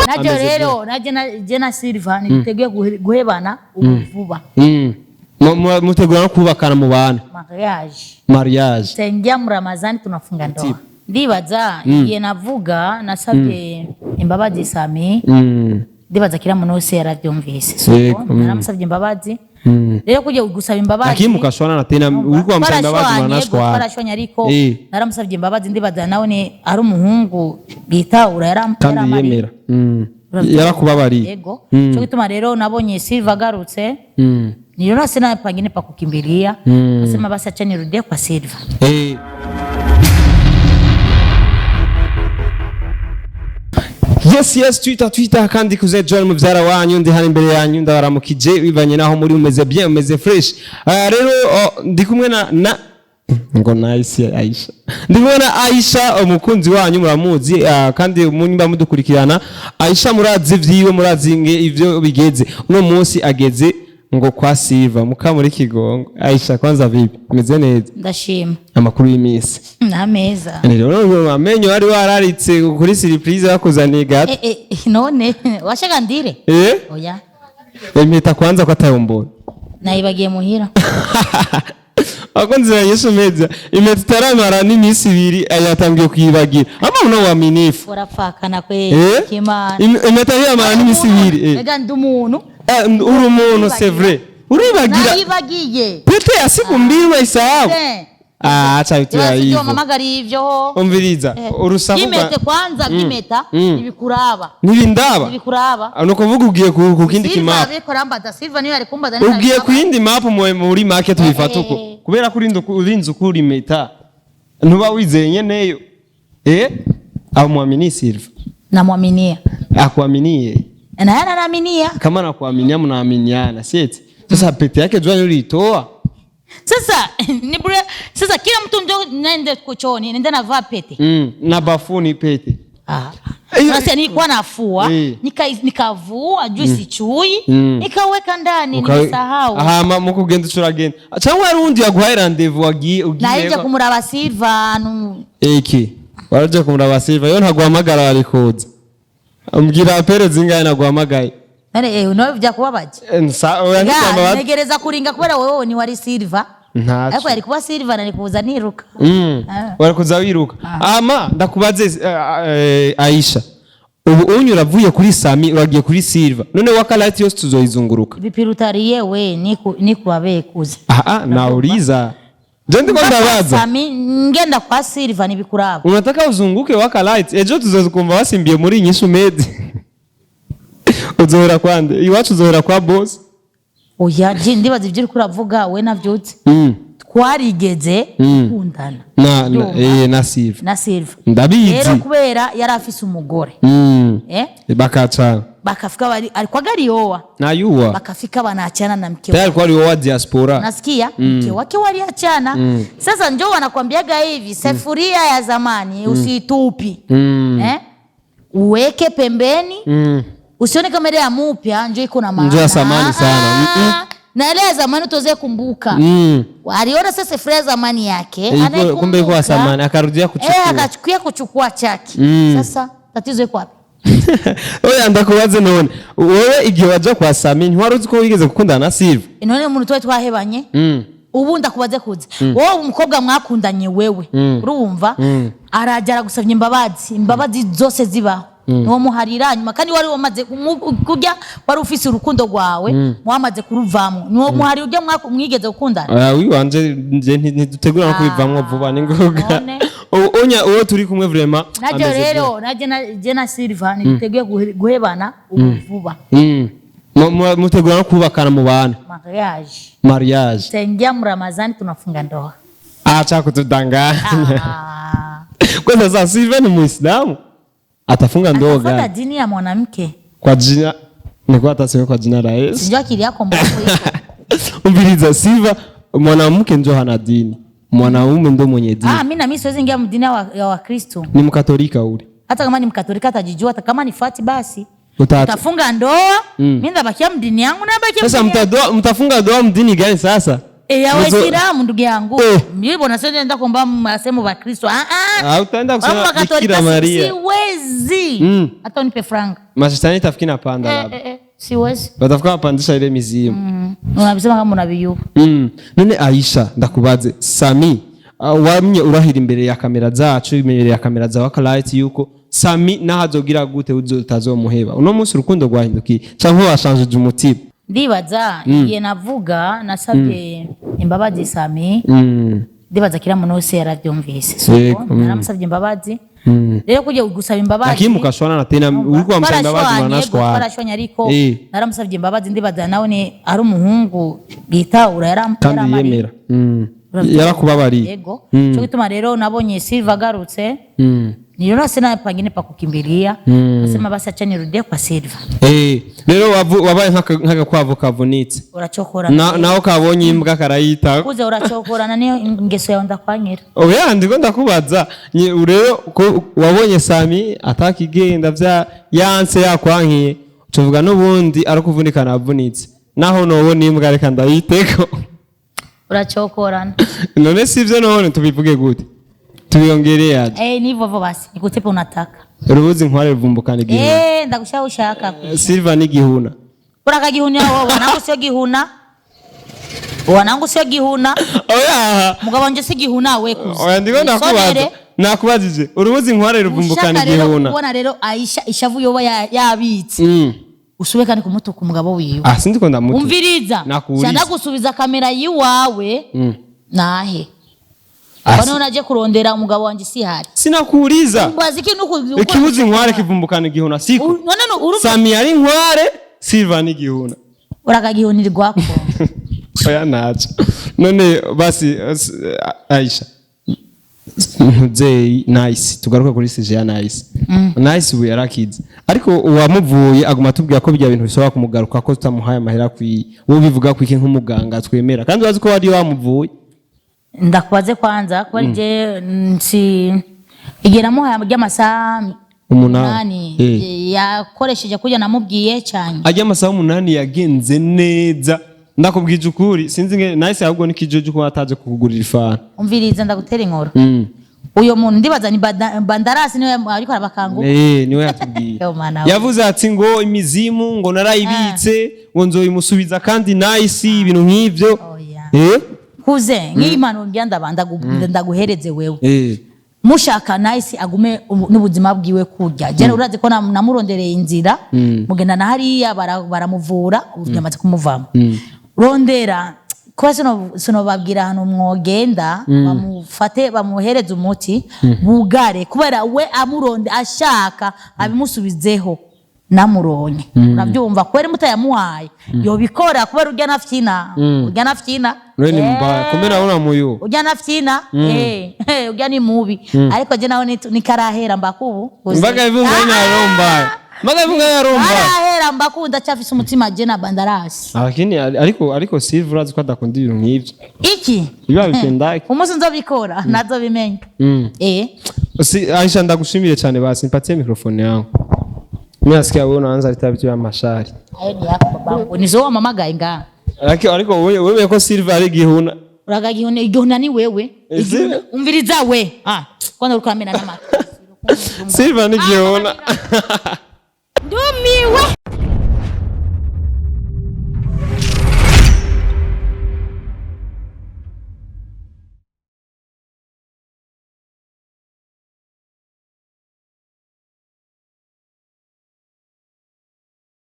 Najyo rero naje na SILVA niteguye guhebana ubuvuba. Mutegura no kubakana mu bana. Mariage. Tengia mu Ramadhani tunafunga ndoa. Ndibaza iye navuga nasabye imbabazi SAMMY. Ndibaza kila muntu wese yaravyumvise. So naramusabye imbabazi. Rero kuje gusaba imbabazi. Lakini mukashwana na tena uriko amsaba imbabazi mwanashwa. Barashwanya ariko naramusabye imbabazi ndibaza nawe ni ari umuhungu bitaura yaramarira. Yarakubabari. Yego. Cyo gituma rero nabonye SILVA garutse. Niliona sina pangine pa kukimbilia. Nasema basi acha nirudie kwa SILVA. Yes, Twitter kandi kuze John muvyara wanyu ndi hano imbere yanyu ndabaramukije bivanye naho muri umeze bien umeze fresh. Rero ndi kumwe na ngo nice Aisha. Ndi kumwe na Aisha umukunzi wanyu muramuzi kandi munyimba mudukurikirana. Aisha murazi vyiwe murazinge ivyo bigeze. Uno munsi ageze ngo kwa SILVA mukamuri kigongo. Aisha kwanza vipi? Umeze neza? Ndashima. Amakuru y'imisi. Nameza. Rero amenyo wari wararitse kuri surprise bakuzaniye gato. None washaka ndire? Oya. Impeta kwanza ko atayombora. Nayibagiye muhira. Akonze Yesu meza. Impeta taramara n'imisi 2 ayatangiye kuyibagira. Ama uno wa minifu. Urapfakana kwe Kimana. Impeta yamara n'imisi 2. Ega ndumuntu. Uri umuntu c'est vrai. Uribagira. Nayibagiye. Pete yasiku mbiri maisahau. Acha bitira hivyo. Sio mamagari hivyo. Umviriza. Urusaku. Kimete kwanza kimeta nibikuraba. Nibindaba. Nibikuraba. Nukuvuga ugiye ku kindi kimapa. SILVA bikoramba SILVA niyo ari kumbaza neza. Ugiye ku yindi map muri market bifata uko. Kubera kuri urinze ukuri meta. Ntuba wizenye neyo. Amwamini SILVA. Namwaminia. Akuaminie. Na yana naaminia. Kama nakuaminia mnaaminiana, sieti? Sasa pete yake jua ulitoa. Sasa kila mtu ndio nende kuchoni, nenda navaa pete. Na bafuni pete. Sasa nilikuwa nafua, nikavua juice chui, nikaweka ndani nimesahau. Hama mukugenda turagenda. Cyangwa arundi yaguhaye rendezvous ugiye. Naje kumuraba SILVA waraje kumuraba SILVA yo ntaguhamagara arikoza. Umbwira pere zingaye naguhamagaye. Unawe vya kubabaje? Negereza kuringa kubera wewe ni wari SILVA. Ariko yari kuba SILVA nari kuza niruka. Wari kuza wiruka. Ndakubaze Aisha. Ubu unyura vuye kuri SAMMY uragiye kuri SILVA. None Waka light yose tuzoyizunguruka. Bipirutariye we ni kubabekuza. Nauriza. Jendi kwa ndabaza. SAMMY ngenda kwa SILVA nibikuraba. Unataka uzunguke Waka light. Ejo tuzokumva wasimbiye muri INYISHU med. Uzohora kwande? Iwacu uzohora kwa boss? Oya, ndibaza ivyo uriko uravuga we navyutse. Twarigeze kundana. Na SILVA. Na SILVA. Ndabizi. Rero kubera yari afise umugore. Bakacha. Bakafika alikuwa gari yoa. Na yuwa. Bakafika wanaachana na mke wake. Alikuwa yoa diaspora. Nasikia mke wake waliachana. Sasa njoo wanakuambiaga hivi, sufuria ya zamani usitupi. Uweke pembeni. Usione kama ile ya mpya njoo iko na maana. Njoo zamani sana. Na ile ya zamani utoze kumbuka. Aliona sasa sufuria zamani yake, kumbe iko ya zamani akarudia kuchukua. Akachukia kuchukua chaki. Sasa tatizo iko wapi? Oya ndakubaze none. Wewe igihe waje kwa SAMMY ntiwaruzi ko wigeze gukundana na SILVA? None umuntu twahebanye. Ubu ndakubaze kuze. Wowe umukobwa mwakundanye wewe. Urumva? Arajara gusabye imbabazi zose zibaho. Nuwo muharira nyuma kandi wari wamaze kujya wari ufise urukundo rwawe mwamaze kuruvamo nuwo muhari ujya mwigeze gukundana wiwanje ntidutegura no kubivamwo vuba ni ngoga uwo turi kumwe vraiment najyo rero naje na SILVA niteguye guhebana ubuvuba mutegura no kubakana mu bana mariage tengia mu Ramadhani tunafunga ndoa acha kutudanganya kwanza sasa SILVA ni Muislamu atafunga ndoa gani? Atafuata dini ya mwanamke. Kwa jina nilikuwa atasema kwa jina la Yesu. Sijua akili yako mbona hiyo. Umbiliza SILVA mwanamke ndio hana dini. Mwanaume ndio mwenye dini. Mimi na mimi siwezi ingia mdini ya Wakristo. Ni Mkatolika ule. Hata kama ni Mkatolika atajijua, hata kama ni fati basi. Utafunga ndoa, mimi ndabakia mdini yangu na bakia. Sasa mtafunga ndoa mdini gani sasa? ya Waislamu ndugu yangu. Mbona sasa nenda kuomba masemo wa Kristo? Utaenda kusema Bikira Maria. Siwezi. Hata unipe franga. Mashetani tafikina panda labda. Siwezi. Batafuka wapandisha ile mizimu. Unabisema kama unabiyu. None Aisha ndakubaze Sammy wamye urahira imbere ya kamera zacu imbere ya kamera za Waka Light yuko Sammy nahazogira gute utazomuheba uno munsi urukundo rwahindukiye canke washanje umutima ndibaza igihe navuga nasabye imbabazi Sammy ndibaza kira muntu wese yaravyumvise naramusabye imbabazi rero kujya gusaba imbabazi lakini mukashwana na tena uriko amsaba imbabazi manashwa barashwanya ariko naramusabye imbabazi ndibaza nawe ni ari umuhungu bitaura yaramarira yarakubabariye yego cyo gituma rero nabonye SILVA agarutse niyo nase napangine pakukimbilia nasema basi acha nirudie kwa SILVA rero wabaye nk'agakwavu kavunitse uracokora naho kabonye imbwa karayita kuze uracokora na niyo ingeso yawe ndakwanyira oya ndiko ndakubaza rero wabonye Sammy atakigenda vya yanse yakwankiye tuvuga n'ubundi arakuvunika navunitse naho nobona imbwa reka ndayiteko urachokorana none sivyo none tubivuge gute tubiyongereye aje nivo basi nikutepe unataka urubuzi nkware ruvumbukana igihuna ndagushaka SILVA ni gihuna uraka gihuna wowe wanangu sio gihuna oya mugabo wanje si gihuna we kuzi oya ndiko nakubazije urubuzi nkware ruvumbukana igihuna ubona rero Aisha ishavu yoba yabitse usubekane kumutuka umugabo wiwe sindiko ndamutuka umviriza cyanda gusubiza kamera yiwawe nahe bano naje kurondera umugabo wanje si hari sinakuriza mbazi kintu ikibuzi nkware kivumbukana igihuna siko Sammy ari nkware SILVA ni gihuna urakagihunirwa ko oya nacho none basi Aisha Mzee nice tugaruka kuri sije ya nice nice ubu yarakize ariko uwamuvuye aguma tubwira ko bijya bintu bisoba kumugaruka ko tutamuhaye amahera kwi wo bivuga ko iki nk'umuganga twemera kandi wazi ko wari wamuvuye ndakubaze kwanza ko je nsi igera muhaye amasaha 8 yakoresheje kujya namubwiye cyane ajya amasaha 8 yagenze neza ndakubwije ukuri sinzi nge nice ahubwo nikijoje ko ataje kukugurira ifana umviriza ndagutera inkoro uyo muntu ndibaza ni bandarasi niwe ariko arabakanguka niwe yatubwiye yavuze ati ngo imizimu ngo narayibitse ngo nzoyimusubiza kandi nice ibintu nk'ivyo kuze nk'imano ndaguhereze wewe mushaka nice agume n'ubuzima bwiwe kurya je urazi ko namurondereye inzira mugenda na hariya baramuvura uryamaze kumuvamo rondera kwa sino babwira hano mwogenda bamufate bamuhereze umuti bugare kubera we amuronde ashaka abimusubizeho namuronye urabyumva kwere mutayamuhaye yo bikora kubera urya nafyina we ni mbaya kumera una muyo urya nafyina urya ni mubi ariko je nawe nikarahera mbakubu mbaga ivunga nyaromba mbaga ivunga nyaromba arahera mbakunda cyafise umutima je na bandarasi lakini ariko SILVA urazi ko adakunda ibintu nk'ivyo iki biba bikendake umunsi nzobikora nazo bimenye Aisha ndagushimire cyane basi nipatie mikrofone yangu Nasikia wewe unaanza litabiti ya mashari. Hayo ni yako babangu. Nizo wamamagaye nga. Ariko wewe ko SILVA ari gihuna. Uraga gihuna ni wewe. Umviriza we. Kwanza urukamena na maka. SILVA ni gihuna.